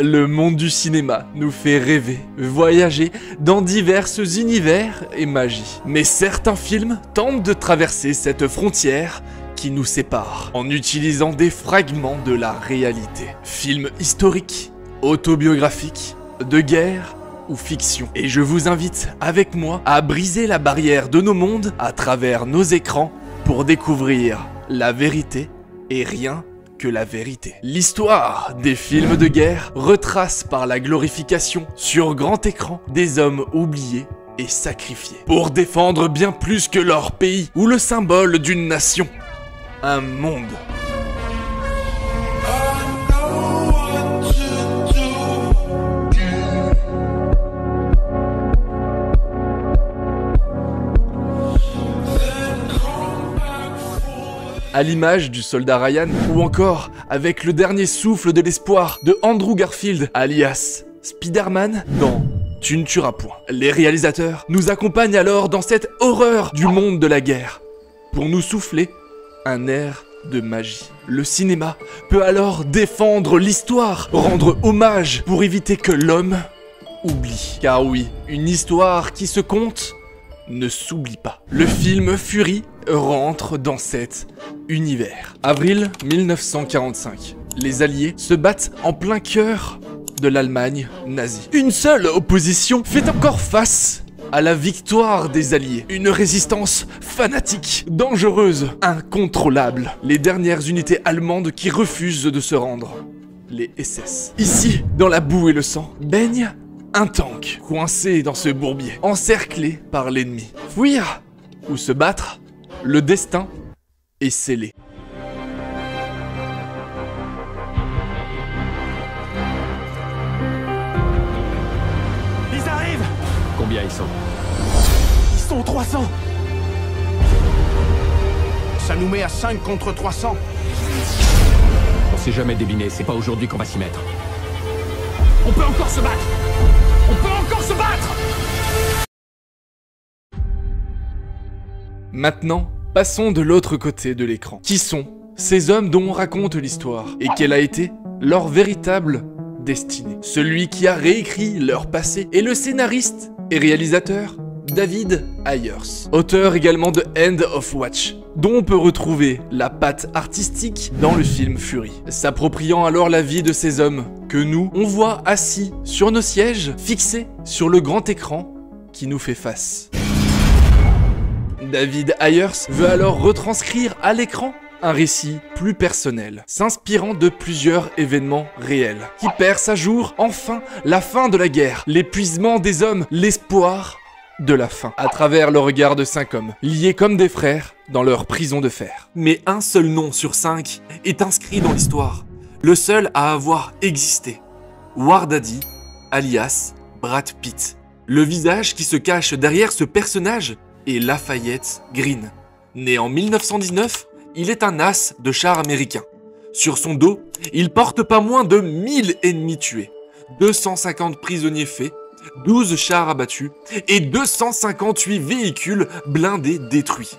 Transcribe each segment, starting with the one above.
Le monde du cinéma nous fait rêver, voyager dans divers univers et magies. Mais certains films tentent de traverser cette frontière qui nous sépare en utilisant des fragments de la réalité. Films historiques, autobiographiques, de guerre ou fiction. Et je vous invite avec moi à briser la barrière de nos mondes à travers nos écrans pour découvrir la vérité et rien que la vérité. L'histoire des films de guerre retrace par la glorification sur grand écran des hommes oubliés et sacrifiés pour défendre bien plus que leur pays ou le symbole d'une nation, un monde. À l'image du soldat Ryan, ou encore avec le dernier souffle de l'espoir de Andrew Garfield, alias Spider-Man, dans Tu ne tueras point. Les réalisateurs nous accompagnent alors dans cette horreur du monde de la guerre, pour nous souffler un air de magie. Le cinéma peut alors défendre l'histoire, rendre hommage pour éviter que l'homme oublie. Car oui, une histoire qui se conte ne s'oublie pas. Le film Fury rentre dans cet univers. Avril 1945. Les Alliés se battent en plein cœur de l'Allemagne nazie. Une seule opposition fait encore face à la victoire des Alliés. Une résistance fanatique, dangereuse, incontrôlable. Les dernières unités allemandes qui refusent de se rendre. Les SS. Ici, dans la boue et le sang, baigne un tank, coincé dans ce bourbier, encerclé par l'ennemi. Fuir ou se battre, le destin est scellé. Ils arrivent! Combien ils sont? Ils sont 300! Ça nous met à 5 contre 300. On s'est jamais débiné, c'est pas aujourd'hui qu'on va s'y mettre. On peut encore se battre! On peut encore se battre! Maintenant, passons de l'autre côté de l'écran. Qui sont ces hommes dont on raconte l'histoire? Et quelle a été leur véritable destinée? Celui qui a réécrit leur passé est le scénariste et réalisateur David Ayers, auteur également de End of Watch, dont on peut retrouver la patte artistique dans le film Fury, s'appropriant alors la vie de ces hommes que nous, on voit assis sur nos sièges, fixés sur le grand écran qui nous fait face. David Ayers veut alors retranscrire à l'écran un récit plus personnel, s'inspirant de plusieurs événements réels, qui percent à jour enfin la fin de la guerre, l'épuisement des hommes, l'espoir de la fin, à travers le regard de 5 hommes, liés comme des frères dans leur prison de fer. Mais un seul nom sur 5 est inscrit dans l'histoire, le seul à avoir existé. Wardaddy, alias Brad Pitt. Le visage qui se cache derrière ce personnage est Lafayette Green. Né en 1919, il est un as de chars américains. Sur son dos, il porte pas moins de 1000 ennemis tués, 250 prisonniers faits, 12 chars abattus et 258 véhicules blindés détruits.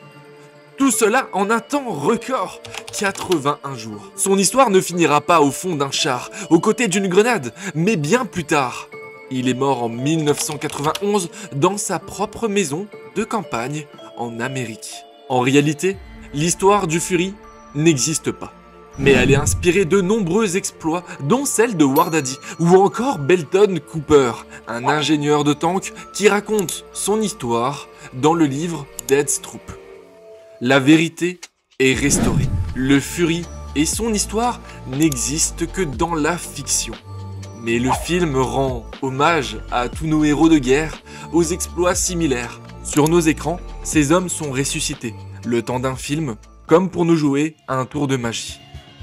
Tout cela en un temps record, 81 jours. Son histoire ne finira pas au fond d'un char, aux côtés d'une grenade, mais bien plus tard. Il est mort en 1991 dans sa propre maison de campagne en Amérique. En réalité, l'histoire du Fury n'existe pas. Mais elle est inspirée de nombreux exploits, dont celle de Wardaddy, ou encore Belton Cooper, un ingénieur de tank qui raconte son histoire dans le livre Dead's Troop. La vérité est restaurée. Le Fury et son histoire n'existent que dans la fiction. Mais le film rend hommage à tous nos héros de guerre, aux exploits similaires. Sur nos écrans, ces hommes sont ressuscités, le temps d'un film, comme pour nous jouer à un tour de magie,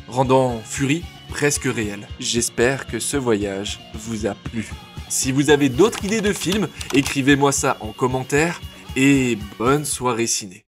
rendant Fury presque réel. J'espère que ce voyage vous a plu. Si vous avez d'autres idées de films, écrivez-moi ça en commentaire et bonne soirée ciné.